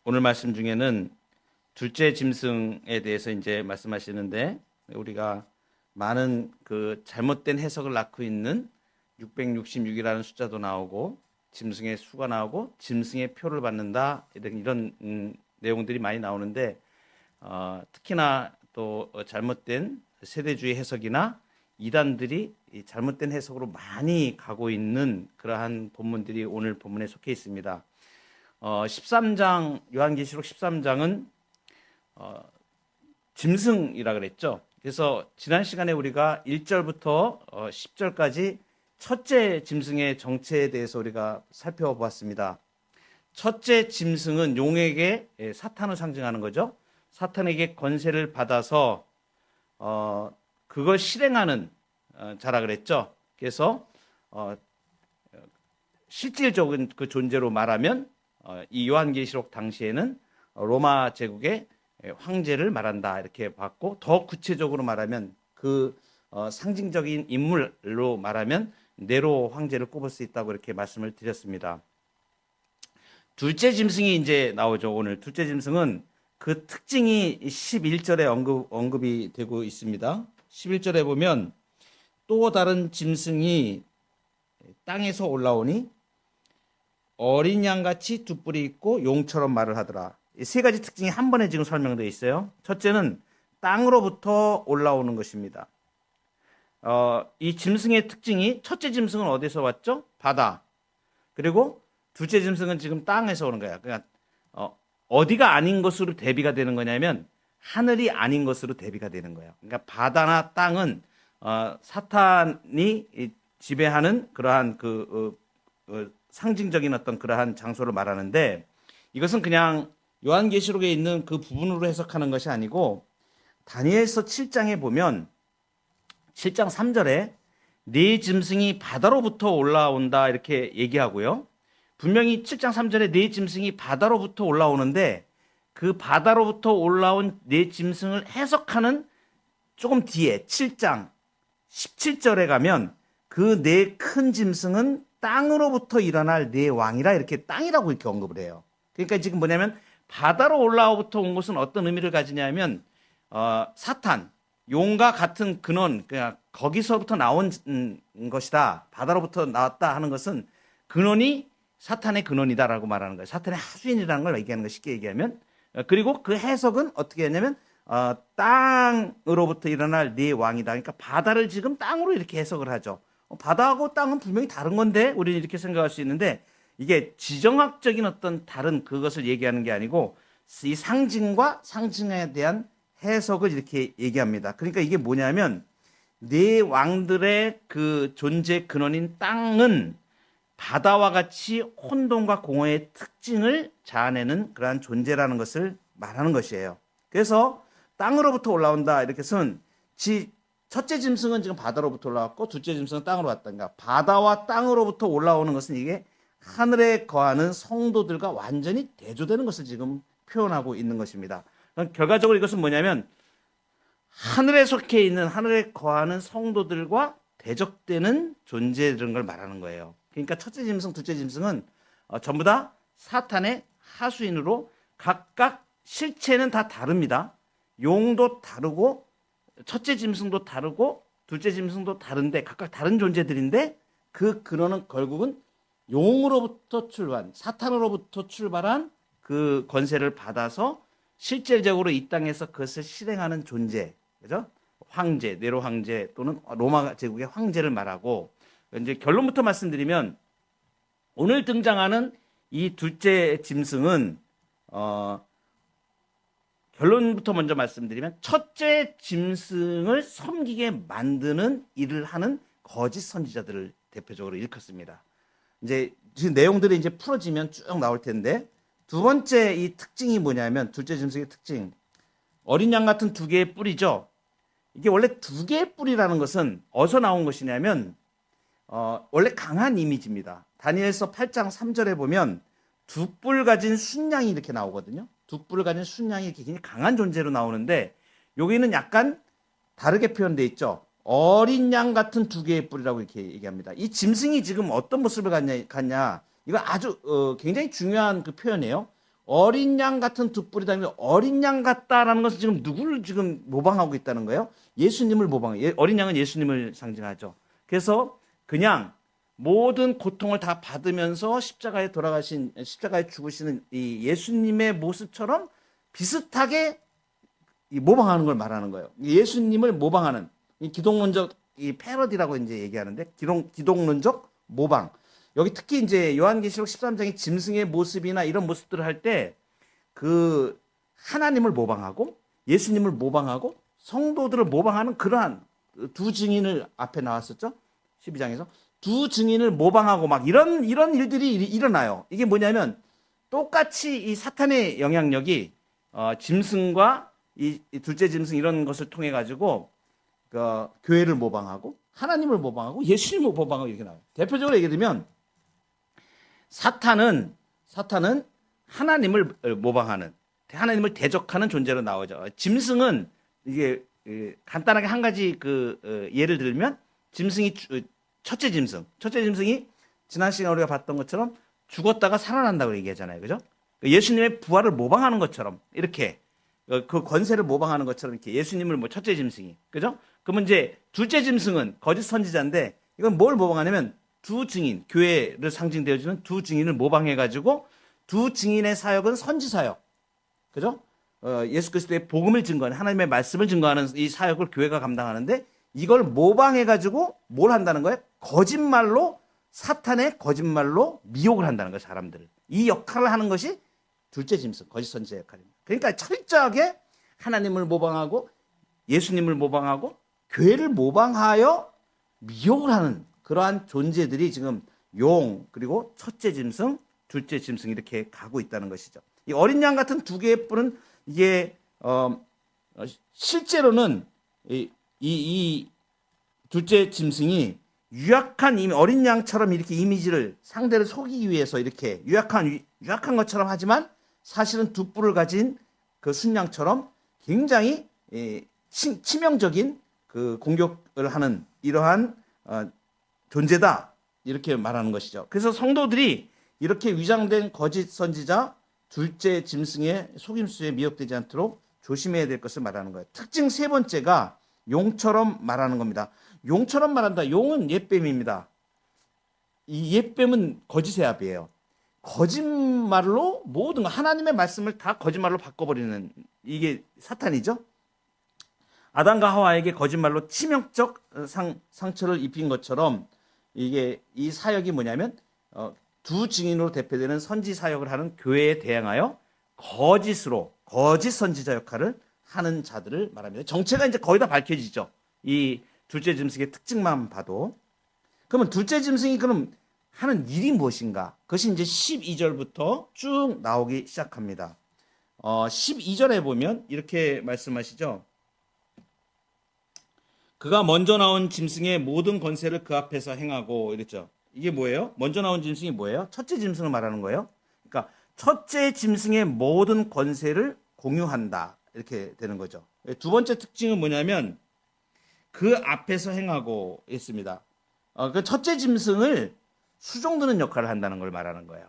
오늘 말씀 중에는 둘째 짐승에 대해서 이제 말씀하시는데 우리가 많은 그 잘못된 해석을 낳고 있는 666이라는 숫자도 나오고 짐승의 수가 나오고 짐승의 표를 받는다 이런 내용들이 많이 나오는데 특히나 또 잘못된 세대주의 해석이나 이단들이 이 잘못된 해석으로 많이 가고 있는 그러한 본문들이 오늘 본문에 속해 있습니다. 13장 요한계시록 13장은 짐승이라 그랬죠. 그래서 지난 시간에 우리가 1절부터 10절까지 첫째 짐승의 정체에 대해서 우리가 살펴보았습니다. 첫째 짐승은 용에게 사탄을 상징하는 거죠. 사탄에게 권세를 받아서 그걸 실행하는 자라 그랬죠. 그래서 실질적인 그 존재로 말하면 이 요한계시록 당시에는 로마 제국의 황제를 말한다 이렇게 봤고, 더 구체적으로 말하면 그 상징적인 인물로 말하면 네로 황제를 꼽을 수 있다고 이렇게 말씀을 드렸습니다. 둘째 짐승이 이제 나오죠. 오늘 둘째 짐승은 그 특징이 11절에 언급이 되고 있습니다. 11절에 보면 또 다른 짐승이 땅에서 올라오니 어린 양같이 두 뿔이 있고 용처럼 말을 하더라. 이 세 가지 특징이 한 번에 지금 설명되어 있어요. 첫째는 땅으로부터 올라오는 것입니다. 이 짐승의 특징이, 첫째 짐승은 어디서 왔죠? 바다. 그리고 둘째 짐승은 지금 땅에서 오는 거야. 그러니까 어디가 아닌 것으로 대비가 되는 거냐면 하늘이 아닌 것으로 대비가 되는 거예요. 그러니까 바다나 땅은 사탄이 지배하는 그러한 상징적인 어떤 그러한 장소를 말하는데, 이것은 그냥 요한계시록에 있는 그 부분으로 해석하는 것이 아니고 다니엘서 7장에 보면 7장 3절에 네 짐승이 바다로부터 올라온다 이렇게 얘기하고요. 분명히 7장 3절에 네 짐승이 바다로부터 올라오는데 그 바다로부터 올라온 네 짐승을 해석하는 조금 뒤에 7장 17절에 가면 그 네 큰 짐승은 땅으로부터 일어날 네 왕이라 이렇게 땅이라고 이렇게 언급을 해요. 그러니까 지금 뭐냐면 바다로 올라오부터 온 것은 어떤 의미를 가지냐면 사탄, 용과 같은 근원, 그냥 거기서부터 나온 것이다. 바다로부터 나왔다 하는 것은 근원이 사탄의 근원이다라고 말하는 거예요. 사탄의 하수인이라는 걸 얘기하는 거, 쉽게 얘기하면. 그리고 그 해석은 어떻게 하냐면 땅으로부터 일어날 네 왕이다. 그러니까 바다를 지금 땅으로 이렇게 해석을 하죠. 바다하고 땅은 분명히 다른 건데 우리는 이렇게 생각할 수 있는데, 이게 지정학적인 어떤 다른 그것을 얘기하는 게 아니고 이 상징과 상징에 대한 해석을 이렇게 얘기합니다. 그러니까 이게 뭐냐면 네 왕들의 그 존재 근원인 땅은 바다와 같이 혼돈과 공허의 특징을 자아내는 그러한 존재라는 것을 말하는 것이에요. 그래서 땅으로부터 올라온다 이렇게 해서는 첫째 짐승은 지금 바다로부터 올라왔고 둘째 짐승은 땅으로 왔다. 그러니까 바다와 땅으로부터 올라오는 것은 이게 하늘에 거하는 성도들과 완전히 대조되는 것을 지금 표현하고 있는 것입니다. 결과적으로 이것은 뭐냐면 하늘에 속해 있는, 하늘에 거하는 성도들과 대적되는 존재들인 걸 말하는 거예요. 그러니까 첫째 짐승, 둘째 짐승은 전부 다 사탄의 하수인으로 각각 실체는 다 다릅니다. 용도 다르고 첫째 짐승도 다르고 둘째 짐승도 다른데 각각 다른 존재들인데 그 근원은 결국은 용으로부터 출발한, 사탄으로부터 출발한 그 권세를 받아서 실질적으로 이 땅에서 그것을 실행하는 존재, 그죠? 황제, 네로 황제 또는 로마 제국의 황제를 말하고, 이제 결론부터 말씀드리면 오늘 등장하는 이 둘째 짐승은 결론부터 먼저 말씀드리면 첫째 짐승을 섬기게 만드는 일을 하는 거짓 선지자들을 대표적으로 일컫습니다. 이제 지금 내용들이 이제 풀어지면 쭉 나올 텐데, 두 번째 이 특징이 뭐냐면, 둘째 짐승의 특징, 어린 양 같은 두 개의 뿔이죠. 이게 원래 두 개의 뿔이라는 것은 어디서 나온 것이냐면 원래 강한 이미지입니다. 다니엘서 8장 3절에 보면 두 뿔 가진 순양이 이렇게 나오거든요. 두 뿔을 가진 순양이 이렇게 굉장히 강한 존재로 나오는데, 여기는 약간 다르게 표현되어 있죠. 어린 양 같은 두 개의 뿔이라고 이렇게 얘기합니다. 이 짐승이 지금 어떤 모습을 갖냐, 이거 아주 굉장히 중요한 그 표현이에요. 어린 양 같은 두 뿔이다. 어린 양 같다라는 것은 지금 누구를 지금 모방하고 있다는 거예요? 예수님을 모방해요. 어린 양은 예수님을 상징하죠. 그래서 그냥 모든 고통을 다 받으면서 십자가에 죽으시는 이 예수님의 모습처럼 비슷하게 모방하는 걸 말하는 거예요. 예수님을 모방하는 이 기독론적 이 패러디라고 이제 얘기하는데 기독론적 모방. 여기 특히 이제 요한계시록 13장의 짐승의 모습이나 이런 모습들을 할 때 그 하나님을 모방하고 예수님을 모방하고 성도들을 모방하는 그러한 두 증인을 앞에 나왔었죠. 12장에서 두 증인을 모방하고 막 이런 일들이 일어나요. 이게 뭐냐면 똑같이 이 사탄의 영향력이 짐승과 이 둘째 짐승 이런 것을 통해 가지고 교회를 모방하고 하나님을 모방하고 예수님을 모방하고 이렇게 나와요. 대표적으로 얘기하면 사탄은 하나님을 모방하는 하나님을 대적하는 존재로 나오죠. 짐승은 이게 간단하게 한 가지 예를 들면 짐승이 첫째 짐승이 지난 시간에 우리가 봤던 것처럼 죽었다가 살아난다고 얘기하잖아요. 그죠? 예수님의 부활을 모방하는 것처럼 이렇게 그 권세를 모방하는 것처럼 이렇게 예수님을 첫째 짐승이 그죠? 그러면 이제 둘째 짐승은 거짓 선지자인데 이건 뭘 모방하냐면 두 증인, 교회를 상징되어주는 두 증인을 모방해가지고 두 증인의 사역은 선지 사역, 그죠? 예수 그리스도의 복음을 증거하는 하나님의 말씀을 증거하는 이 사역을 교회가 감당하는데 이걸 모방해가지고 뭘 한다는 거예요? 사탄의 거짓말로 미혹을 한다는 거예요, 사람들을. 이 역할을 하는 것이 둘째 짐승, 거짓 선지자 역할입니다. 그러니까 철저하게 하나님을 모방하고 예수님을 모방하고 교회를 모방하여 미혹을 하는 그러한 존재들이 지금 용 그리고 첫째 짐승, 둘째 짐승 이렇게 가고 있다는 것이죠. 이 어린 양 같은 두 개의 뿔은 이게 실제로는 이 둘째 짐승이 유약한 어린 양처럼 이렇게 이미지를 상대를 속이기 위해서 이렇게 유약한 것처럼 하지만 사실은 두 뿔을 가진 그 순양처럼 굉장히 치명적인 그 공격을 하는 이러한 존재다 이렇게 말하는 것이죠. 그래서 성도들이 이렇게 위장된 거짓 선지자 둘째 짐승의 속임수에 미혹되지 않도록 조심해야 될 것을 말하는 거예요. 특징 세 번째가 용처럼 말하는 겁니다. 용처럼 말한다. 용은 옛뱀입니다. 이 옛뱀은 거짓의 압이에요. 거짓말로 모든 하나님의 말씀을 다 거짓말로 바꿔버리는 이게 사탄이죠. 아담과 하와에게 거짓말로 치명적 상처를 입힌 것처럼 이게 이 사역이 뭐냐면 두 증인으로 대표되는 선지 사역을 하는 교회에 대항하여 거짓 선지자 역할을 하는 자들을 말합니다. 정체가 이제 거의 다 밝혀지죠. 이 둘째 짐승의 특징만 봐도. 그러면 둘째 짐승이 그럼 하는 일이 무엇인가? 그것이 이제 12절부터 쭉 나오기 시작합니다. 12절에 보면 이렇게 말씀하시죠. 그가 먼저 나온 짐승의 모든 권세를 그 앞에서 행하고 이랬죠. 이게 뭐예요? 먼저 나온 짐승이 뭐예요? 첫째 짐승을 말하는 거예요. 그러니까 첫째 짐승의 모든 권세를 공유한다. 이렇게 되는 거죠. 두 번째 특징은 뭐냐면 그 앞에서 행하고 있습니다. 그 첫째 짐승을 수종드는 역할을 한다는 걸 말하는 거예요.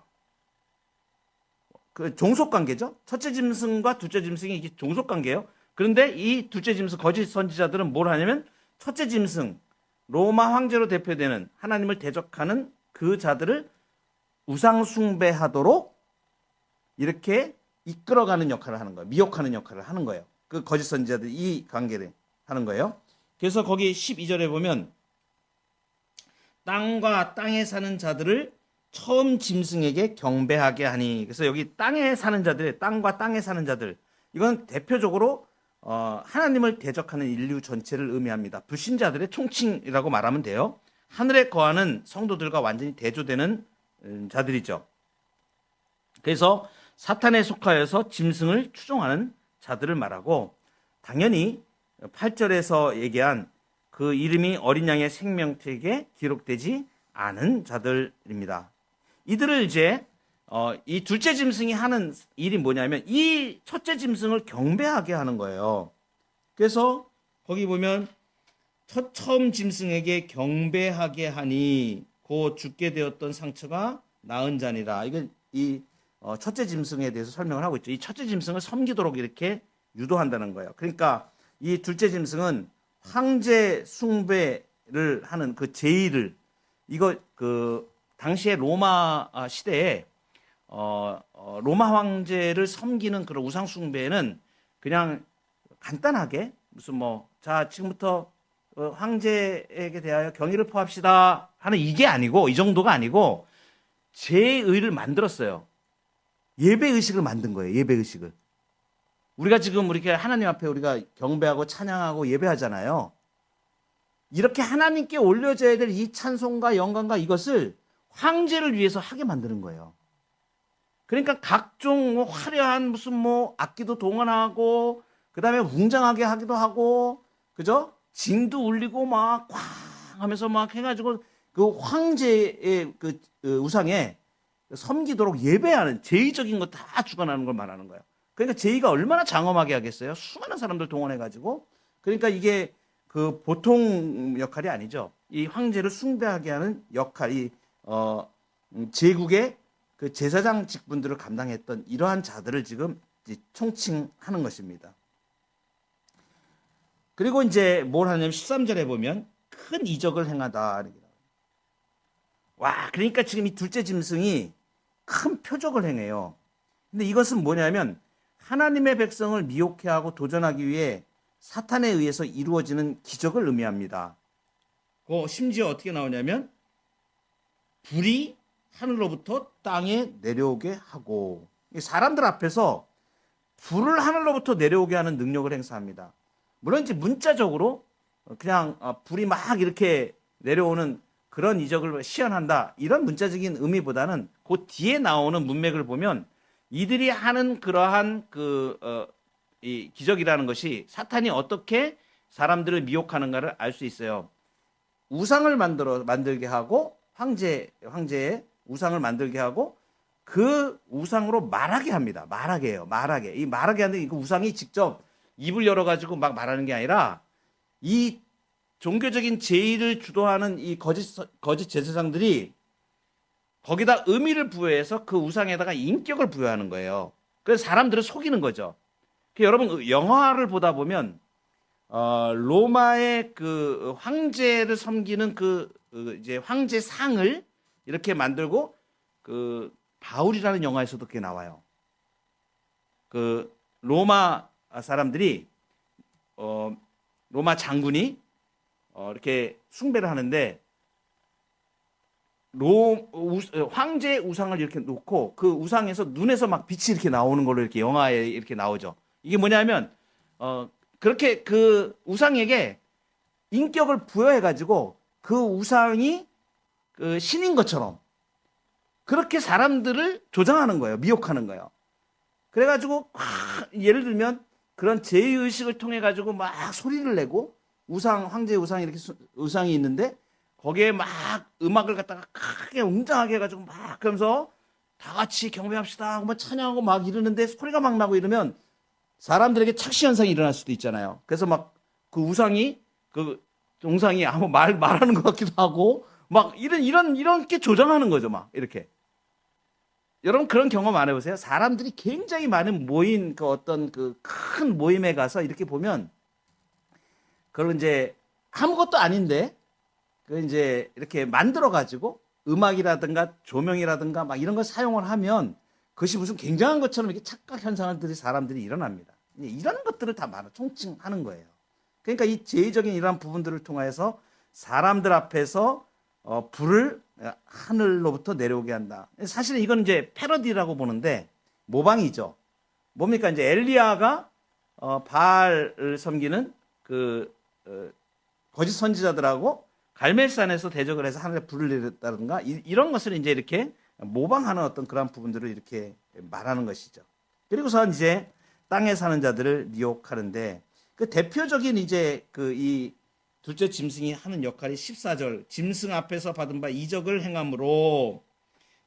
그 종속관계죠. 첫째 짐승과 둘째 짐승이 이게 종속관계예요. 그런데 이 둘째 짐승 거짓 선지자들은 뭘 하냐면 첫째 짐승 로마 황제로 대표되는 하나님을 대적하는 그 자들을 우상 숭배하도록 이렇게 이끌어가는 역할을 하는 거예요. 미혹하는 역할을 하는 거예요. 그 거짓 선지자들이 이 관계를 하는 거예요. 그래서 거기 12절에 보면 땅과 땅에 사는 자들을 처음 짐승에게 경배하게 하니. 그래서 여기 땅에 사는 자들, 땅과 땅에 사는 자들, 이건 대표적으로 하나님을 대적하는 인류 전체를 의미합니다. 불신자들의 총칭이라고 말하면 돼요. 하늘에 거하는 성도들과 완전히 대조되는 자들이죠. 그래서 사탄에 속하여서 짐승을 추종하는 자들을 말하고, 당연히 8절에서 얘기한 그 이름이 어린 양의 생명책에 기록되지 않은 자들입니다. 이들을 이제 이 둘째 짐승이 하는 일이 뭐냐면 이 첫째 짐승을 경배하게 하는 거예요. 그래서 거기 보면 처음 짐승에게 경배하게 하니 곧 죽게 되었던 상처가 나은 자니라. 이건 이 첫째 짐승에 대해서 설명을 하고 있죠. 이 첫째 짐승을 섬기도록 이렇게 유도한다는 거예요. 그러니까 이 둘째 짐승은 황제 숭배를 하는 그 제의를 이거 그 당시에 로마 시대에 로마 황제를 섬기는 그런 우상 숭배는 그냥 간단하게 무슨 뭐 자 지금부터 황제에게 대하여 경의를 표합시다 하는 이게 아니고 이 정도가 아니고 제의를 만들었어요. 예배 의식을 만든 거예요. 예배 의식을. 우리가 지금 이렇게 하나님 앞에 우리가 경배하고 찬양하고 예배하잖아요. 이렇게 하나님께 올려져야 될 이 찬송과 영광과 이것을 황제를 위해서 하게 만드는 거예요. 그러니까 각종 뭐 화려한 무슨 뭐 악기도 동원하고 그다음에 웅장하게 하기도 하고 그죠? 징도 울리고 막 꽝 하면서 막 해가지고 그 황제의 그 우상에 섬기도록 예배하는 제의적인 거 다 주관하는 걸 말하는 거예요. 그러니까 제의가 얼마나 장엄하게 하겠어요? 수많은 사람들 동원해가지고. 그러니까 이게 그 보통 역할이 아니죠. 이 황제를 숭배하게 하는 역할이 제국의 그 제사장 직분들을 감당했던 이러한 자들을 지금 총칭하는 것입니다. 그리고 이제 뭘 하냐면 13절에 보면 큰 이적을 행하다. 와, 그러니까 지금 이 둘째 짐승이 큰 표적을 행해요. 근데 이것은 뭐냐면 하나님의 백성을 미혹해 하고 도전하기 위해 사탄에 의해서 이루어지는 기적을 의미합니다. 심지어 어떻게 나오냐면 불이 하늘로부터 땅에 내려오게 하고 사람들 앞에서 불을 하늘로부터 내려오게 하는 능력을 행사합니다. 물론 이제 문자적으로 그냥 불이 막 이렇게 내려오는 그런 이적을 시연한다 이런 문자적인 의미보다는 그 뒤에 나오는 문맥을 보면 이들이 하는 그러한 이 기적이라는 것이 사탄이 어떻게 사람들을 미혹하는가를 알 수 있어요. 우상을 만들게 하고 황제의 우상을 만들게 하고 그 우상으로 말하게 합니다. 말하게 해요. 말하게. 이 말하게 하는데 이 우상이 직접 입을 열어가지고 막 말하는 게 아니라 이 종교적인 제의를 주도하는 이 거짓 제사장들이 거기다 의미를 부여해서 그 우상에다가 인격을 부여하는 거예요. 그래서 사람들을 속이는 거죠. 여러분 영화를 보다 보면 로마의 그 황제를 섬기는 이제 황제 상을 이렇게 만들고 그 바울이라는 영화에서도 그게 나와요. 그 로마 사람들이 로마 장군이 이렇게 숭배를 하는데 황제의 우상을 이렇게 놓고 그 우상에서 눈에서 막 빛이 이렇게 나오는 걸로 이렇게 영화에 이렇게 나오죠. 이게 뭐냐면 그렇게 그 우상에게 인격을 부여해 가지고 그 우상이 그 신인 것처럼 그렇게 사람들을 조장하는 거예요. 미혹하는 거예요. 그래가지고 예를 들면 그런 제의의식을 통해 가지고 막 소리를 내고 황제 우상이 이렇게 우상이 있는데 거기에 막 음악을 갖다가 크게 웅장하게 해가지고 막 그러면서 다 같이 경배합시다 하고 막 찬양하고 막 이러는데 소리가 막 나고 이러면 사람들에게 착시 현상이 일어날 수도 있잖아요. 그래서 막 그 우상이 그 동상이 아무 말하는 것 같기도 하고 막 이렇게 조장하는 거죠. 막 이렇게. 여러분 그런 경험 안 해보세요? 사람들이 굉장히 많은 모인 그 어떤 그 큰 모임에 가서 이렇게 보면 그걸 이제 아무것도 아닌데 그 이제 이렇게 만들어 가지고 음악이라든가 조명이라든가 막 이런 걸 사용을 하면 그것이 무슨 굉장한 것처럼 이렇게 착각 현상들이 사람들이 일어납니다. 이런 것들을 다 총칭하는 거예요. 그러니까 이 제의적인 이러한 부분들을 통해서 사람들 앞에서 불을 하늘로부터 내려오게 한다. 사실은 이건 이제 패러디라고 보는데 모방이죠. 뭡니까? 이제 엘리야가 바알을 섬기는 그 거짓 선지자들하고 갈멜산에서 대적을 해서 하늘에 불을 내렸다든가 이런 것을 이제 이렇게 모방하는 어떤 그런 부분들을 이렇게 말하는 것이죠. 그리고서 이제 땅에 사는 자들을 미혹하는데 그 대표적인 이제 이 둘째 짐승이 하는 역할이 14절 짐승 앞에서 받은 바 이적을 행함으로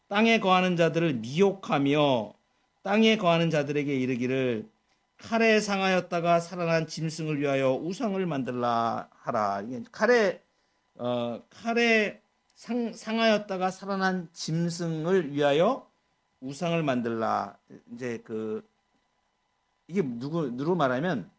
땅에 거하는 자들을 미혹하며 땅에 거하는 자들에게 이르기를 칼에 상하였다가 살아난 짐승을 위하여 우상을 만들라 하라. 칼에 상하였다가 살아난 짐승을 위하여 우상을 만들라. 이제 이게 누구 말하면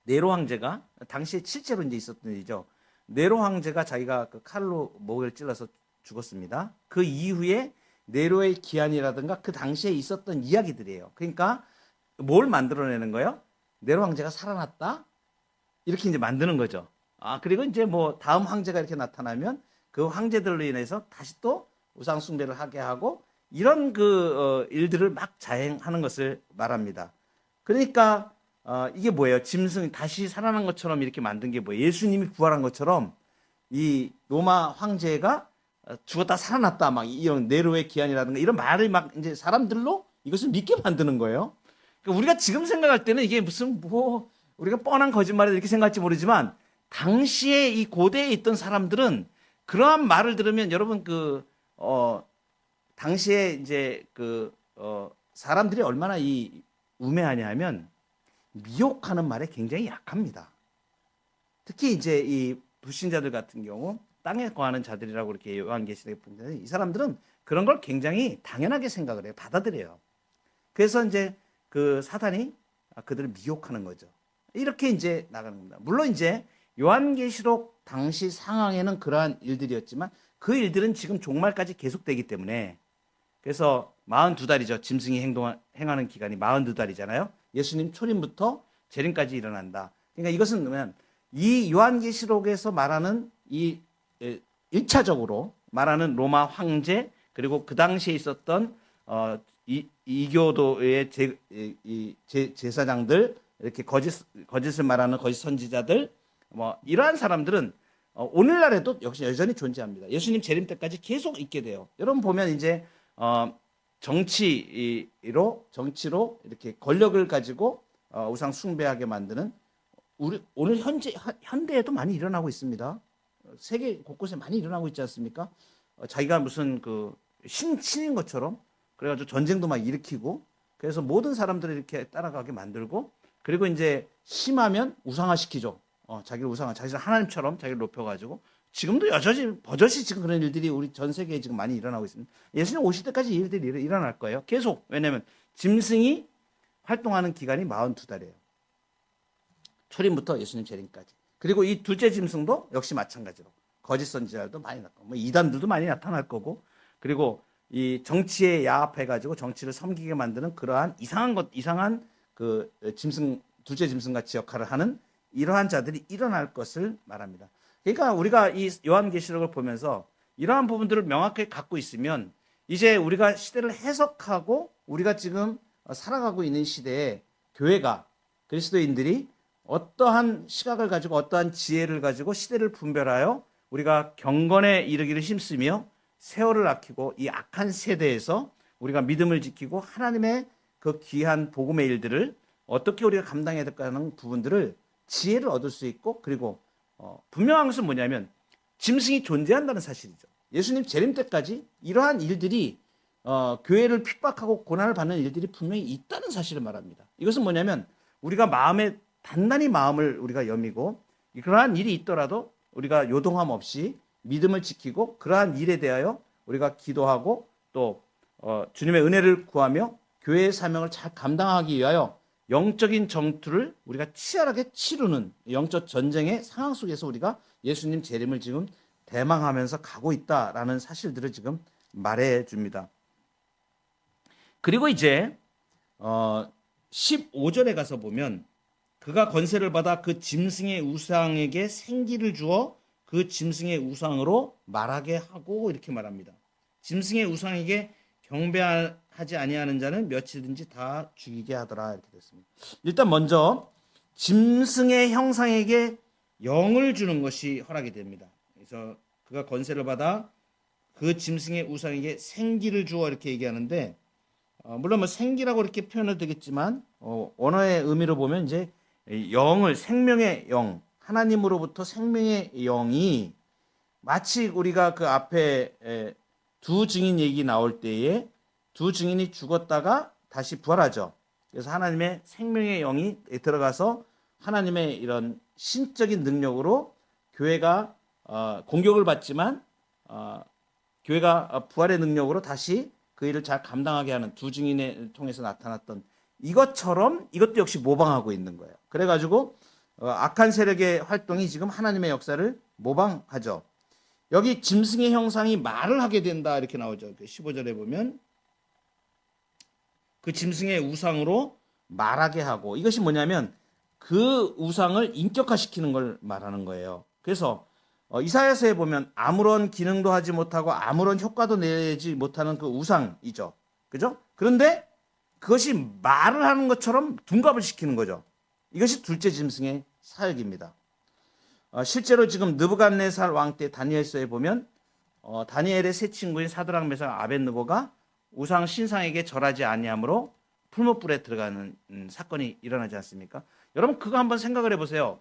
네로 황제가 당시에 실제로 이제 있었던 일이죠. 네로 황제가 자기가 그 칼로 목을 찔러서 죽었습니다. 그 이후에 네로의 기한이라든가 그 당시에 있었던 이야기들이에요. 그러니까 뭘 만들어내는 거예요? 네로 황제가 살아났다? 이렇게 이제 만드는 거죠. 그리고 이제 뭐 다음 황제가 이렇게 나타나면 그 황제들로 인해서 다시 또 우상 숭배를 하게 하고 이런 일들을 막 자행하는 것을 말합니다. 그러니까 이게 뭐예요? 짐승이 다시 살아난 것처럼 이렇게 만든 게 뭐예요? 예수님이 부활한 것처럼 이 로마 황제가 죽었다 살아났다 막 이런 네로의 기한이라든가 이런 말을 막 이제 사람들로 이것을 믿게 만드는 거예요. 그러니까 우리가 지금 생각할 때는 이게 무슨 뭐 우리가 뻔한 거짓말이다 이렇게 생각할지 모르지만 당시에 이 고대에 있던 사람들은 그러한 말을 들으면 여러분 당시에 이제 사람들이 얼마나 이 우매하냐면 미혹하는 말에 굉장히 약합니다. 특히 이제 이 불신자들 같은 경우 땅에 거하는 자들이라고 이렇게 요한계시록에 보면 이 사람들은 그런 걸 굉장히 당연하게 생각을 해요. 받아들여요. 그래서 이제 그 사단이 그들을 미혹하는 거죠. 이렇게 이제 나가는 겁니다. 물론 이제 요한계시록 당시 상황에는 그러한 일들이었지만 그 일들은 지금 종말까지 계속되기 때문에 그래서 42달이죠. 짐승이 행하는 기간이 42달이잖아요. 예수님 초림부터 재림까지 일어난다. 그러니까 이것은 뭐냐면 이 요한계시록에서 말하는 이 1차적으로 말하는 로마 황제 그리고 그 당시에 있었던 이교도의 제사장들 이렇게 거짓을 말하는 거짓 선지자들 뭐 이러한 사람들은 오늘날에도 역시 여전히 존재합니다. 예수님 재림 때까지 계속 있게 돼요. 여러분 보면 이제 정치로 이렇게 권력을 가지고 우상 숭배하게 만드는 오늘 현대에도 많이 일어나고 있습니다. 세계 곳곳에 많이 일어나고 있지 않습니까? 자기가 무슨 신인 것처럼 그래가지고 전쟁도 막 일으키고 그래서 모든 사람들을 이렇게 따라가게 만들고 그리고 이제 심하면 우상화시키죠. 자기를 자기를 하나님처럼 자기를 높여가지고 지금도 여전히 버젓이 지금 그런 일들이 우리 전 세계에 지금 많이 일어나고 있습니다. 예수님 오실 때까지 이 일들이 일어날 거예요. 계속. 왜냐하면 짐승이 활동하는 기간이 42달이에요. 초림부터 예수님 재림까지. 그리고 이 둘째 짐승도 역시 마찬가지로 거짓 선지자들도 많이 나타나고 뭐 이단들도 많이 나타날 거고 그리고 이 정치에 야합해가지고 정치를 섬기게 만드는 그러한 이상한 둘째 짐승 같이 역할을 하는 이러한 자들이 일어날 것을 말합니다. 그러니까 우리가 이 요한계시록을 보면서 이러한 부분들을 명확하게 갖고 있으면 이제 우리가 시대를 해석하고 우리가 지금 살아가고 있는 시대에 교회가 그리스도인들이 어떠한 시각을 가지고 어떠한 지혜를 가지고 시대를 분별하여 우리가 경건에 이르기를 힘쓰며 세월을 아끼고 이 악한 세대에서 우리가 믿음을 지키고 하나님의 그 귀한 복음의 일들을 어떻게 우리가 감당해야 될까 하는 부분들을 지혜를 얻을 수 있고 그리고 분명한 것은 뭐냐면 짐승이 존재한다는 사실이죠. 예수님 재림 때까지 이러한 일들이 교회를 핍박하고 고난을 받는 일들이 분명히 있다는 사실을 말합니다. 이것은 뭐냐면 우리가 단단히 마음을 우리가 여미고 그러한 일이 있더라도 우리가 요동함 없이 믿음을 지키고 그러한 일에 대하여 우리가 기도하고 또 주님의 은혜를 구하며 교회의 사명을 잘 감당하기 위하여 영적인 전투를 우리가 치열하게 치르는 영적 전쟁의 상황 속에서 우리가 예수님 재림을 지금 대망하면서 가고 있다라는 사실들을 지금 말해 줍니다. 그리고 이제 15절에 가서 보면 그가 권세를 받아 그 짐승의 우상에게 생기를 주어 그 짐승의 우상으로 말하게 하고 이렇게 말합니다. 짐승의 우상에게 경배하지 아니하는 자는 며칠든지 다 죽이게 하더라 이렇게 됐습니다. 일단 먼저 짐승의 형상에게 영을 주는 것이 허락이 됩니다. 그래서 그가 권세를 받아 그 짐승의 우상에게 생기를 주어 이렇게 얘기하는데 물론 뭐 생기라고 이렇게 표현을 되겠지만 원어의 의미로 보면 이제 생명의 영 하나님으로부터 생명의 영이 마치 우리가 그 앞에 두 증인 얘기 나올 때에 두 증인이 죽었다가 다시 부활하죠. 그래서 하나님의 생명의 영이 들어가서 하나님의 이런 신적인 능력으로 교회가 공격을 받지만 교회가 부활의 능력으로 다시 그 일을 잘 감당하게 하는 두 증인을 통해서 나타났던 이것처럼 이것도 역시 모방하고 있는 거예요. 그래가지고 악한 세력의 활동이 지금 하나님의 역사를 모방하죠. 여기 짐승의 형상이 말을 하게 된다 이렇게 나오죠. 15절에 보면 그 짐승의 우상으로 말하게 하고, 이것이 뭐냐면 그 우상을 인격화시키는 걸 말하는 거예요. 그래서 이사야서에 보면 아무런 기능도 하지 못하고 아무런 효과도 내지 못하는 그 우상이죠. 그죠? 그런데 그것이 말을 하는 것처럼 둔갑을 시키는 거죠. 이것이 둘째 짐승의 사역입니다. 실제로 지금 느부갓네살 왕 때 다니엘서에 보면 다니엘의 세 친구인 사드락 메삭 아벳느고가 우상 신상에게 절하지 아니함으로 풀무불에 들어가는 사건이 일어나지 않습니까? 여러분 그거 한번 생각을 해보세요.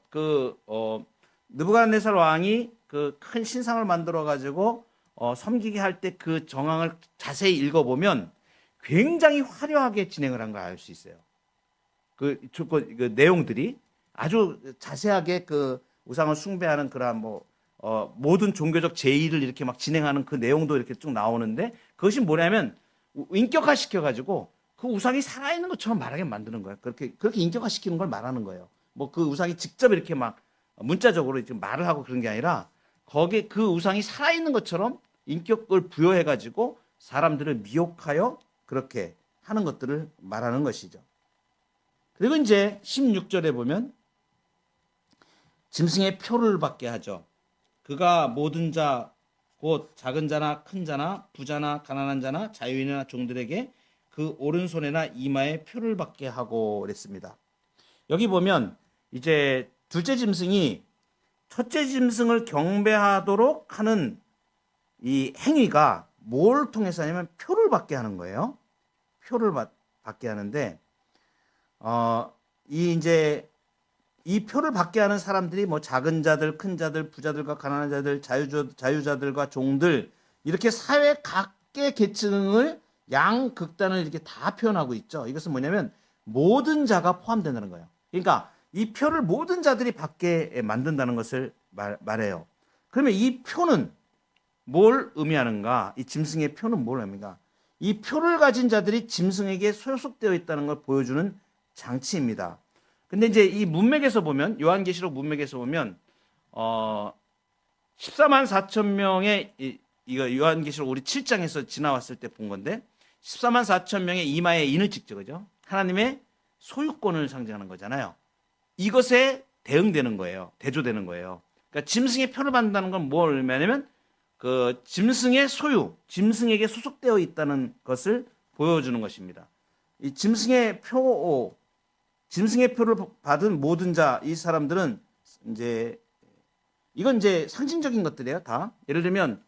느부갓네살 왕이 그 큰 신상을 만들어 가지고 섬기게 할 때 그 정황을 자세히 읽어보면 굉장히 화려하게 진행을 한 걸 알 수 있어요. 그 내용들이 아주 자세하게 그 우상을 숭배하는 그러한 모든 종교적 제의를 이렇게 막 진행하는 그 내용도 이렇게 쭉 나오는데, 그것이 뭐냐면 인격화 시켜가지고 그 우상이 살아있는 것처럼 말하게 만드는 거예요. 그렇게 인격화 시키는 걸 말하는 거예요. 뭐 그 우상이 직접 이렇게 막 문자적으로 지금 말을 하고 그런 게 아니라 거기에 그 우상이 살아있는 것처럼 인격을 부여해가지고 사람들을 미혹하여 그렇게 하는 것들을 말하는 것이죠. 그리고 이제 16절에 보면 짐승의 표를 받게 하죠. 그가 모든 자, 곧 작은 자나 큰 자나 부자나 가난한 자나 자유인이나 종들에게 그 오른손에나 이마에 표를 받게 하고 그랬습니다. 여기 보면 이제 둘째 짐승이 첫째 짐승을 경배하도록 하는 이 행위가 뭘 통해서 하냐면 표를 받게 하는 거예요. 표를 받게 하는데 이 표를 받게 하는 사람들이 뭐 작은 자들, 큰 자들, 부자들과 가난한 자들, 자유자들과 종들, 이렇게 사회 각계 계층을 양극단을 이렇게 다 표현하고 있죠. 이것은 뭐냐면 모든 자가 포함된다는 거예요. 그러니까 이 표를 모든 자들이 받게 만든다는 것을 말해요. 그러면 이 표는 뭘 의미하는가? 이 짐승의 표는 뭘 의미합니까? 이 표를 가진 자들이 짐승에게 소속되어 있다는 걸 보여주는 장치입니다. 근데 이제 이 문맥에서 보면, 요한계시록 문맥에서 보면 14만 4천 명의 이거 요한계시록 우리 7장에서 지나왔을 때 본 건데 14만 4천 명의 이마에 인을 찍죠. 그죠? 하나님의 소유권을 상징하는 거잖아요. 이것에 대응되는 거예요. 대조되는 거예요. 그러니까 짐승의 표를 받는다는 건 뭘 의미하냐면 그 짐승의 소유, 짐승에게 소속되어 있다는 것을 보여주는 것입니다. 이 짐승의 표를 받은 모든 자, 이 사람들은 이건 상징적인 것들이에요, 다. 예를 들면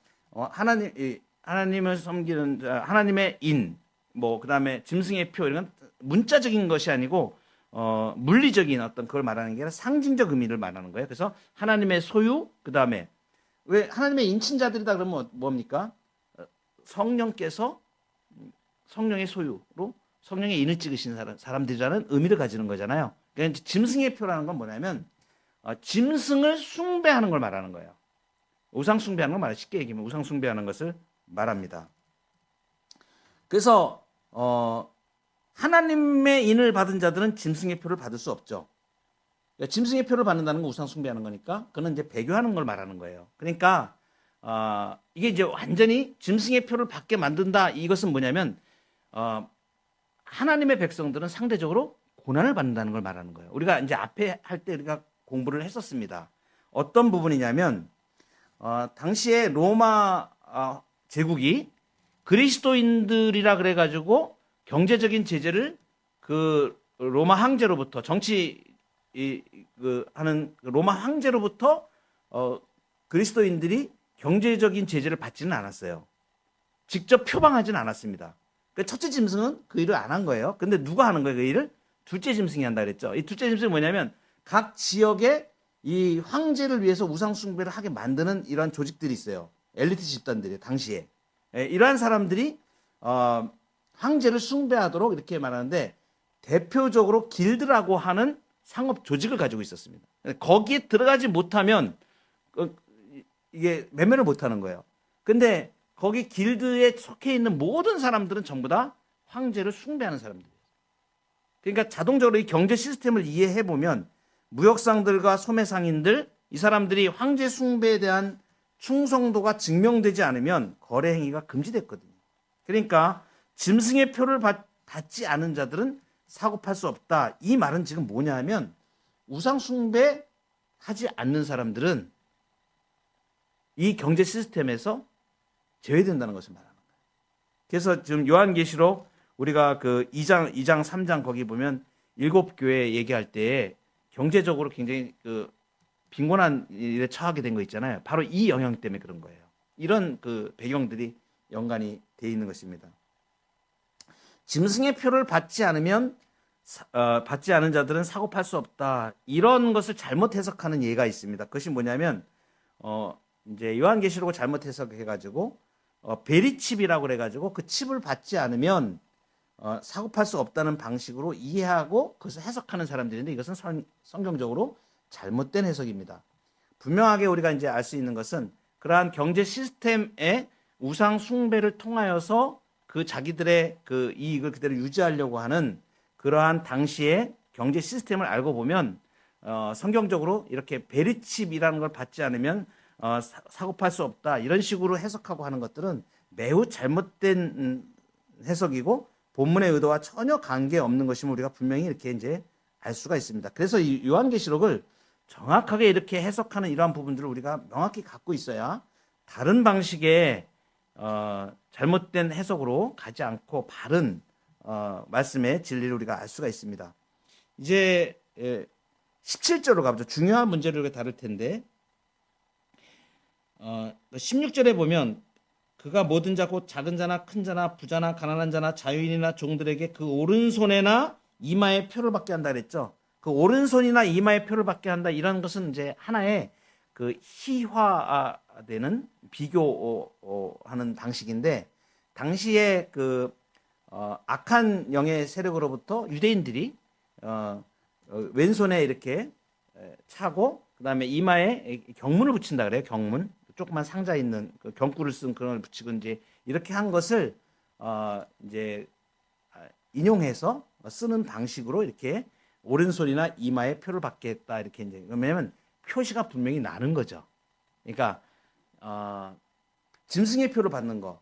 하나님을 섬기는 자, 하나님의 인, 그다음에 짐승의 표, 이런 건 문자적인 것이 아니고 물리적인 어떤 그걸 말하는 게 아니라 상징적 의미를 말하는 거예요. 그래서 하나님의 소유, 그다음에 왜 하나님의 인친자들이다 그러면 뭡니까? 성령께서 성령의 소유로 성령의 인을 찍으신 사람들이라는 의미를 가지는 거잖아요. 그러니까 짐승의 표라는 건 뭐냐면 짐승을 숭배하는 걸 말하는 거예요. 우상 숭배하는 걸 말해요. 쉽게 얘기하면 우상 숭배하는 것을 말합니다. 그래서 하나님의 인을 받은 자들은 짐승의 표를 받을 수 없죠. 그러니까 짐승의 표를 받는다는 건 우상 숭배하는 거니까 그는 이제 배교하는 걸 말하는 거예요. 그러니까 이게 이제 완전히 짐승의 표를 받게 만든다. 이것은 뭐냐면 하나님의 백성들은 상대적으로 고난을 받는다는 걸 말하는 거예요. 우리가 이제 앞에 할 때 우리가 공부를 했었습니다. 어떤 부분이냐면 당시에 로마 제국이 그리스도인들이라 그래가지고 경제적인 제재를 그 로마 황제로부터 하는 로마 황제로부터 그리스도인들이 경제적인 제재를 받지는 않았어요. 직접 표방하지는 않았습니다. 첫째 짐승은 그 일을 안 한 거예요. 근데 누가 하는 거예요? 그 일을 둘째 짐승이 한다 그랬죠. 이 둘째 짐승이 뭐냐면 각 지역에 이 황제를 위해서 우상 숭배를 하게 만드는 이러한 조직들이 있어요. 엘리트 집단들이 당시에 이러한 사람들이 황제를 숭배하도록 이렇게 말하는데 대표적으로 길드라고 하는 상업 조직을 가지고 있었습니다. 거기에 들어가지 못하면 이게 매매를 못하는 거예요. 근데 거기 길드에 속해 있는 모든 사람들은 전부 다 황제를 숭배하는 사람들이에요. 그러니까 자동적으로 이 경제 시스템을 이해해 보면 무역상들과 소매상인들 이 사람들이 황제 숭배에 대한 충성도가 증명되지 않으면 거래 행위가 금지됐거든요. 그러니까 짐승의 표를 받지 않은 자들은 사고 팔 수 없다. 이 말은 지금 뭐냐 하면 우상 숭배하지 않는 사람들은 이 경제 시스템에서 제외된다는 것을 말하는 거예요. 그래서 지금 요한계시록 우리가 그 2장, 3장 거기 보면 7교회 얘기할 때 경제적으로 굉장히 그 빈곤한 일에 처하게 된 거 있잖아요. 바로 이 영향 때문에 그런 거예요. 이런 그 배경들이 연관이 돼 있는 것입니다. 짐승의 표를 받지 않으면 받지 않은 자들은 사고 팔 수 없다. 이런 것을 잘못 해석하는 예가 있습니다. 그것이 뭐냐면 이제 요한계시록을 잘못 해석해가지고 베리칩이라고 그래가지고 그 칩을 받지 않으면 사고 팔 수 없다는 방식으로 이해하고 그것을 해석하는 사람들인데 이것은 성경적으로 잘못된 해석입니다. 분명하게 우리가 이제 알 수 있는 것은 그러한 경제 시스템의 우상 숭배를 통하여서 그 자기들의 그 이익을 그대로 유지하려고 하는 그러한 당시의 경제 시스템을 알고 보면 성경적으로 이렇게 베리칩이라는 걸 받지 않으면 사고 팔 수 없다 이런 식으로 해석하고 하는 것들은 매우 잘못된 해석이고 본문의 의도와 전혀 관계 없는 것임을 우리가 분명히 이렇게 이제 알 수가 있습니다. 그래서 이 요한계시록을 정확하게 이렇게 해석하는 이러한 부분들을 우리가 명확히 갖고 있어야 다른 방식의 잘못된 해석으로 가지 않고 바른 말씀의 진리를 우리가 알 수가 있습니다. 이제 17절로 가보죠. 중요한 문제를 다룰 텐데 16절에 보면 그가 모든 자 곧 작은 자나 큰 자나 부자나 가난한 자나 자유인이나 종들에게 그 오른손에나 이마에 표를 받게 한다 그랬죠. 그 오른손이나 이마에 표를 받게 한다 이런 것은 이제 하나의 그 희화되는 비교하는 방식인데 당시에 그 악한 영의 세력으로부터 유대인들이 왼손에 이렇게 차고 그다음에 이마에 경문을 붙인다 그래요. 경문 조그만 상자 있는 그 경구를 쓴 그런 걸 붙이고 이제 이렇게 한 것을 이제 인용해서 쓰는 방식으로 이렇게 오른손이나 이마에 표를 받겠다 이렇게 이제 왜냐하면 표시가 분명히 나는 거죠. 그러니까 짐승의 표를 받는 거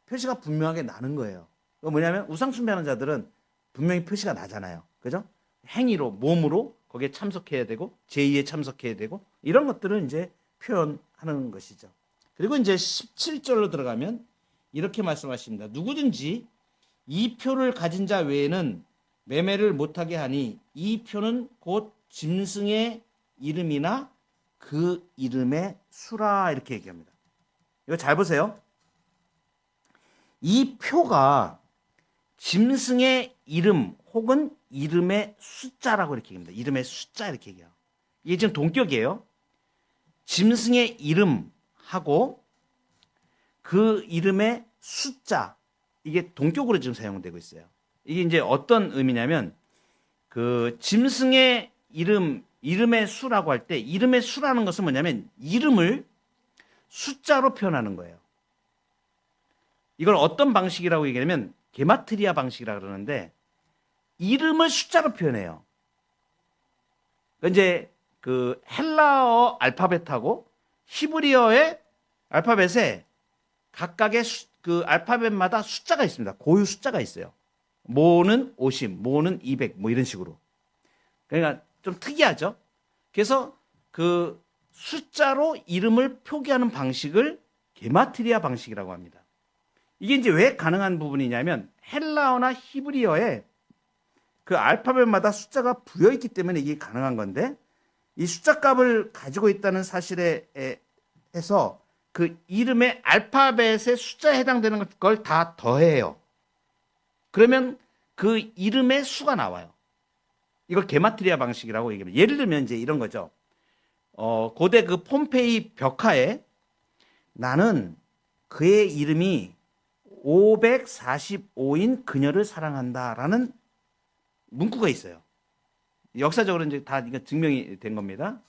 표시가 분명하게 나는 거예요. 뭐냐면 우상 숭배하는 자들은 분명히 표시가 나잖아요. 그죠? 행위로 몸으로 거기에 참석해야 되고 제의에 참석해야 되고 이런 것들은 이제 표현하는 것이죠. 그리고 이제 17절로 들어가면 이렇게 말씀하십니다. 누구든지 이 표를 가진 자 외에는 매매를 못하게 하니 이 표는 곧 짐승의 이름이나 그 이름의 수라 이렇게 얘기합니다. 이거 잘 보세요. 이 표가 짐승의 이름 혹은 이름의 숫자라고 이렇게 얘기합니다. 이름의 숫자 이렇게 얘기해요. 이게 지금 동격이에요. 짐승의 이름하고 그 이름의 숫자 이게 동격으로 지금 사용되고 있어요. 이게 이제 어떤 의미냐면 그 짐승의 이름의 수라고 할 때 이름의 수라는 것은 뭐냐면 이름을 숫자로 표현하는 거예요. 이걸 어떤 방식이라고 얘기하냐면 게마트리아 방식이라고 그러는데 이름을 숫자로 표현해요. 그러니까 이제 그 헬라어 알파벳하고 히브리어의 알파벳에 각각의 그 알파벳마다 숫자가 있습니다. 고유 숫자가 있어요. 모는 50, 모는 200, 뭐 이런 식으로. 그러니까 좀 특이하죠. 그래서 그 숫자로 이름을 표기하는 방식을 게마트리아 방식이라고 합니다. 이게 이제 왜 가능한 부분이냐면 헬라어나 히브리어에 그 알파벳마다 숫자가 부여있기 때문에 이게 가능한 건데 이 숫자 값을 가지고 있다는 사실에 해서 그 이름의 알파벳의 숫자에 해당되는 걸 다 더해요. 그러면 그 이름의 수가 나와요. 이걸 게마트리아 방식이라고 얘기합니다. 예를 들면 이제 이런 거죠. 고대 그 폼페이 벽화에 나는 그의 이름이 545인 그녀를 사랑한다라는 문구가 있어요. 역사적으로 이제 다 이거 증명이 된 겁니다.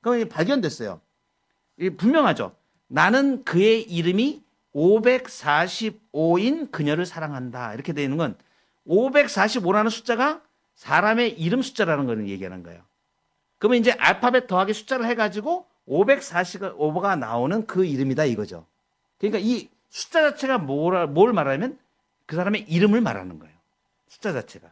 그럼 발견됐어요. 분명하죠. 나는 그의 이름이 545인 그녀를 사랑한다. 이렇게 되어 있는 건 545라는 숫자가 사람의 이름 숫자라는 거는 얘기하는 거예요. 그러면 이제 알파벳 더하기 숫자를 해가지고 545가 나오는 그 이름이다 이거죠. 그러니까 이 숫자 자체가 뭘 말하냐면 그 사람의 이름을 말하는 거예요. 숫자 자체가.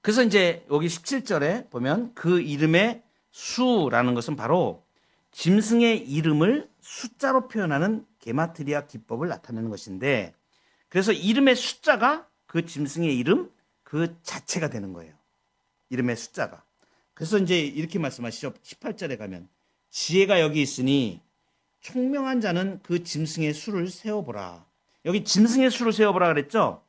그래서 이제 여기 17절에 보면 그 이름의 수라는 것은 바로 짐승의 이름을 숫자로 표현하는 게마트리아 기법을 나타내는 것인데, 그래서 이름의 숫자가 그 짐승의 이름 그 자체가 되는 거예요. 이름의 숫자가. 그래서 이제 이렇게 말씀하시죠. 18절에 가면 지혜가 여기 있으니 총명한 자는 그 짐승의 수를 세어보라. 여기 짐승의 수를 세어보라 그랬죠.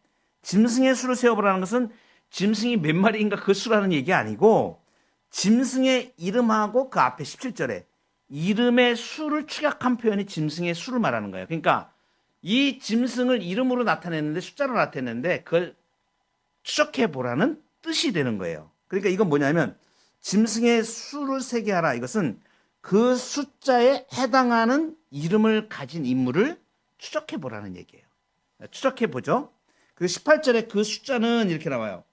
짐승의 수를 세어보라는 것은 짐승이 몇 마리인가 그 수라는 얘기 아니고 짐승의 이름하고 그 앞에 17절에 이름의 수를 축약한 표현이 짐승의 수를 말하는 거예요. 그러니까 이 짐승을 이름으로 나타냈는데 숫자로 나타냈는데 그걸 추적해 보라는 뜻이 되는 거예요. 그러니까 이건 뭐냐면 짐승의 수를 세게 하라. 이것은 그 숫자에 해당하는 이름을 가진 인물을 추적해 보라는 얘기예요. 추적해 보죠. 그리고 18절에 그 숫자는 이렇게 나와요.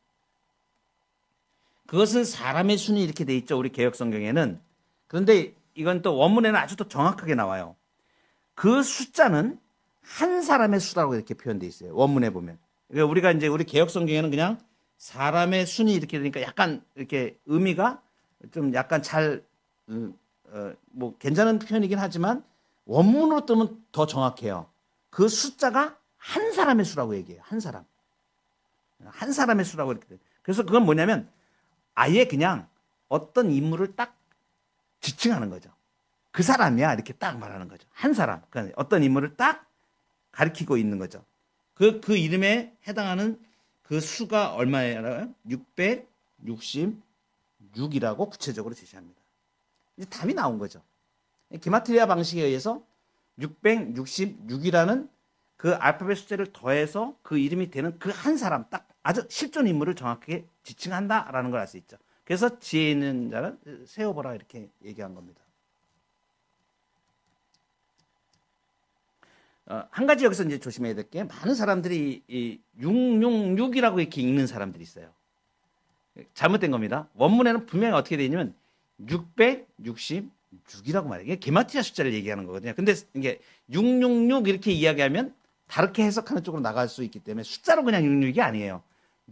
그것은 사람의 수니 이렇게 돼 있죠. 우리 개역 성경에는. 그런데 이건 또 원문에는 아주 더 정확하게 나와요. 그 숫자는 한 사람의 수라고 이렇게 표현돼 있어요. 원문에 보면. 그러니까 우리가 이제 우리 개역 성경에는 그냥 사람의 순이 이렇게 되니까 약간 이렇게 의미가 좀 약간 뭐 괜찮은 표현이긴 하지만 원문으로 뜨면 더 정확해요. 그 숫자가 한 사람의 수라고 얘기해요. 한 사람. 한 사람의 수라고 이렇게 돼요. 그래서 그건 뭐냐면 아예 그냥 어떤 인물을 딱 지칭하는 거죠. 그 사람이야 이렇게 딱 말하는 거죠. 한 사람. 그러니까 어떤 인물을 딱 가리키고 있는 거죠. 그 이름에 해당하는 그 수가 얼마예요? 666이라고 구체적으로 제시합니다. 이제 답이 나온 거죠. 게마트리아 방식에 의해서 666이라는 그 알파벳 숫자를 더해서 그 이름이 되는 그 한 사람, 딱 아주 실존 인물을 정확하게 지칭한다라는 걸 알 수 있죠. 그래서 지혜 있는 자는 세어보라 이렇게 얘기한 겁니다. 한 가지 여기서 이제 조심해야 될 게 많은 사람들이 이 666이라고 이렇게 읽는 사람들이 있어요. 잘못된 겁니다. 원문에는 분명히 어떻게 되어 있냐면 666이라고 말해요. 이게 게마트리아 숫자를 얘기하는 거거든요. 근데 이게 666 이렇게 이야기하면 다르게 해석하는 쪽으로 나갈 수 있기 때문에 숫자로 그냥 66이 아니에요.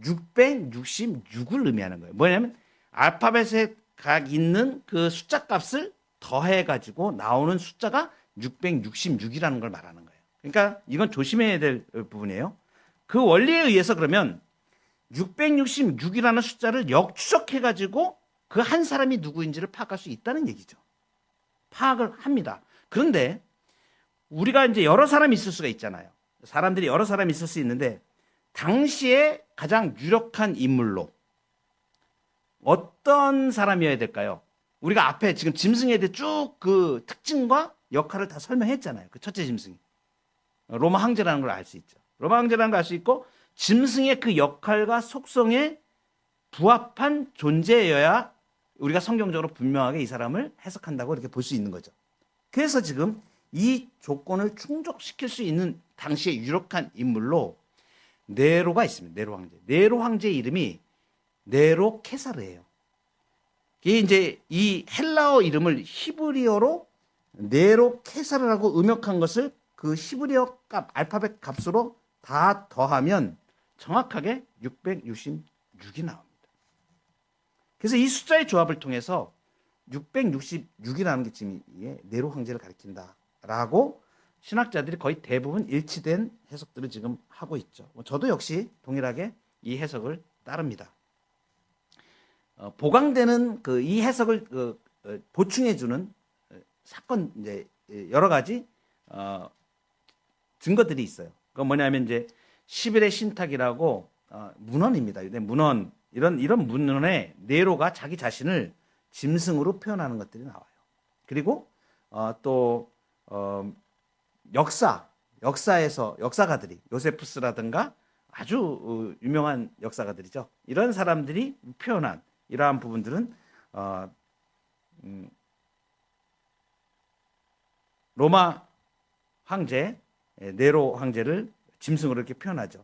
666을 의미하는 거예요. 뭐냐면 알파벳에 있는 그 숫자 값을 더해가지고 나오는 숫자가 666이라는 걸 말하는 거예요. 그러니까 이건 조심해야 될 부분이에요. 그 원리에 의해서 그러면 666이라는 숫자를 역추적해가지고 그 한 사람이 누구인지를 파악할 수 있다는 얘기죠. 파악을 합니다. 그런데 우리가 이제 여러 사람이 있을 수가 있잖아요. 사람들이 여러 사람이 있을 수 있는데 당시에 가장 유력한 인물로 어떤 사람이어야 될까요? 우리가 앞에 지금 짐승에 대해 쭉 그 특징과 역할을 다 설명했잖아요. 그 첫째 짐승이. 로마 황제라는 걸 알 수 있죠. 로마 황제라는 걸 알 수 있고 짐승의 그 역할과 속성에 부합한 존재여야 우리가 성경적으로 분명하게 이 사람을 해석한다고 이렇게 볼 수 있는 거죠. 그래서 지금 이 조건을 충족시킬 수 있는 당시의 유력한 인물로 네로가 있습니다. 네로 황제. 네로 황제의 이름이 네로 케사르예요. 이게 이제 이 헬라어 이름을 히브리어로 네로 케사르라고 음역한 것을 그 히브리어 값, 알파벳 값으로 다 더하면 정확하게 666이 나옵니다. 그래서 이 숫자의 조합을 통해서 666이라는 게 지금 네로 황제를 가리킨다라고 신학자들이 거의 대부분 일치된 해석들을 지금 하고 있죠. 저도 역시 동일하게 이 해석을 따릅니다. 보강되는 그 이 해석을 보충해주는 사건 이제 여러 가지 증거들이 있어요. 그건 뭐냐면 이제 11의 신탁이라고 문헌입니다. 문헌 이런 문헌에 네로가 자기 자신을 짐승으로 표현하는 것들이 나와요. 그리고 또 역사에서 역사가들이 요세푸스라든가 아주 유명한 역사가들이죠. 이런 사람들이 표현한 이러한 부분들은 로마 황제, 네로 황제를 짐승으로 이렇게 표현하죠.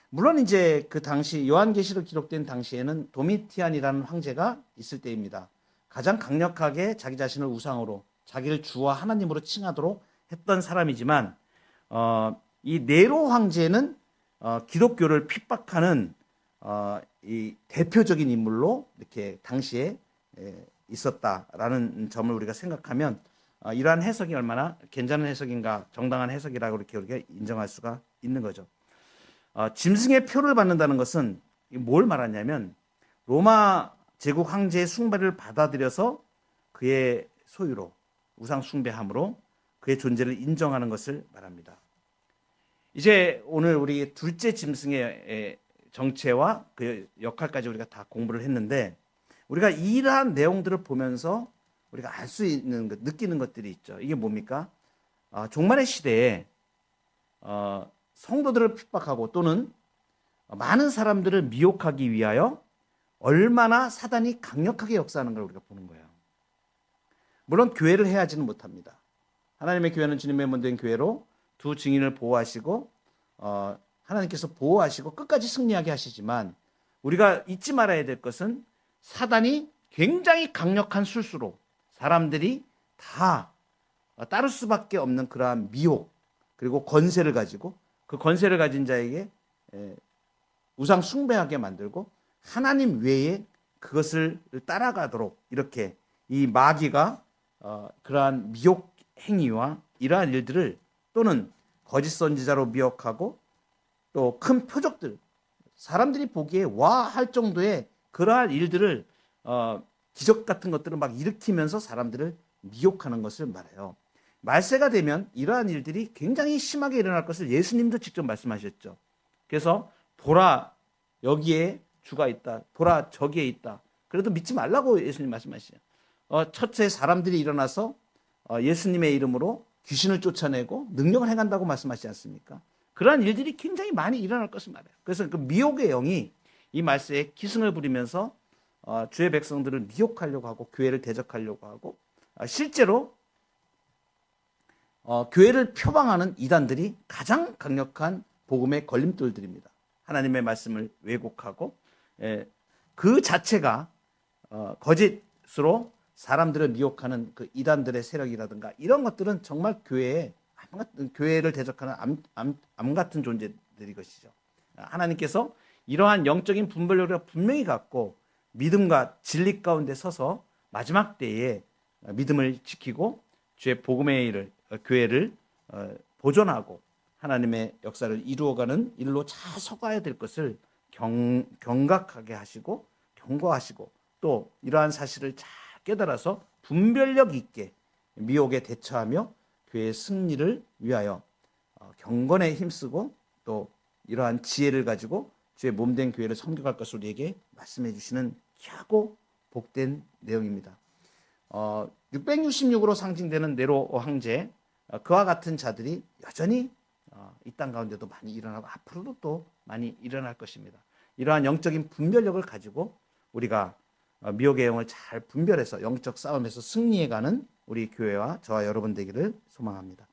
물론 이제 그 당시 요한계시록 기록된 당시에는 도미티안이라는 황제가 있을 때입니다. 가장 강력하게 자기 자신을 우상으로, 자기를 주와 하나님으로 칭하도록 했던 사람이지만 이 네로 황제는 기독교를 핍박하는 이 대표적인 인물로 이렇게 당시에 있었다라는 점을 우리가 생각하면 이러한 해석이 얼마나 괜찮은 해석인가, 정당한 해석이라고 이렇게 우리가 인정할 수가 있는 거죠. 짐승의 표를 받는다는 것은 뭘 말하냐면 로마 제국 황제의 숭배를 받아들여서 그의 소유로 우상 숭배함으로 그의 존재를 인정하는 것을 말합니다. 이제 오늘 우리 둘째 짐승의 정체와 그 역할까지 우리가 다 공부를 했는데 우리가 이러한 내용들을 보면서 우리가 알 수 있는 것, 느끼는 것들이 있죠. 이게 뭡니까? 종말의 시대에 성도들을 핍박하고 또는 많은 사람들을 미혹하기 위하여 얼마나 사단이 강력하게 역사하는 걸 우리가 보는 거예요. 물론 교회를 해야지는 못합니다. 하나님의 교회는 주님의 몸된 교회로 두 증인을 보호하시고 하나님께서 보호하시고 끝까지 승리하게 하시지만 우리가 잊지 말아야 될 것은 사단이 굉장히 강력한 술수로 사람들이 다 따를 수밖에 없는 그러한 미혹 그리고 권세를 가지고 그 권세를 가진 자에게 우상 숭배하게 만들고 하나님 외에 그것을 따라가도록 이렇게 이 마귀가 그러한 미혹 행위와 이러한 일들을 또는 거짓 선지자로 미혹하고 또 큰 표적들 사람들이 보기에 와 할 정도의 그러한 일들을 기적 같은 것들을 막 일으키면서 사람들을 미혹하는 것을 말해요. 말세가 되면 이러한 일들이 굉장히 심하게 일어날 것을 예수님도 직접 말씀하셨죠. 그래서 보라 여기에 주가 있다. 보라 저기에 있다. 그래도 믿지 말라고 예수님 말씀하시죠. 첫째 사람들이 일어나서 예수님의 이름으로 귀신을 쫓아내고 능력을 행한다고 말씀하시지 않습니까? 그러한 일들이 굉장히 많이 일어날 것을 말해요. 그래서 그 미혹의 영이 이 말세에 기승을 부리면서 주의 백성들을 미혹하려고 하고 교회를 대적하려고 하고 실제로 교회를 표방하는 이단들이 가장 강력한 복음의 걸림돌들입니다. 하나님의 말씀을 왜곡하고 그 자체가 거짓으로 사람들을 미혹하는 그 이단들의 세력이라든가 이런 것들은 정말 교회를 대적하는 암 같은 존재들이 것이죠. 하나님께서 이러한 영적인 분별력을 분명히 갖고 믿음과 진리 가운데 서서 마지막 때에 믿음을 지키고 주의 복음의 일을 교회를 보존하고 하나님의 역사를 이루어가는 일로 잘 서가야 될 것을 경각하게 하시고 경고하시고 또 이러한 사실을 잘 깨달아서 분별력 있게 미혹에 대처하며 교회의 승리를 위하여 경건에 힘쓰고 또 이러한 지혜를 가지고 주의 몸된 교회를 섬겨갈 것을 우리에게 말씀해 주시는 귀하고 복된 내용입니다. 666으로 상징되는 네로 황제 그와 같은 자들이 여전히 이 땅 가운데도 많이 일어나고 앞으로도 또 많이 일어날 것입니다. 이러한 영적인 분별력을 가지고 우리가 미혹의 영을 잘 분별해서 영적 싸움에서 승리해가는 우리 교회와 저와 여러분 되기를 소망합니다.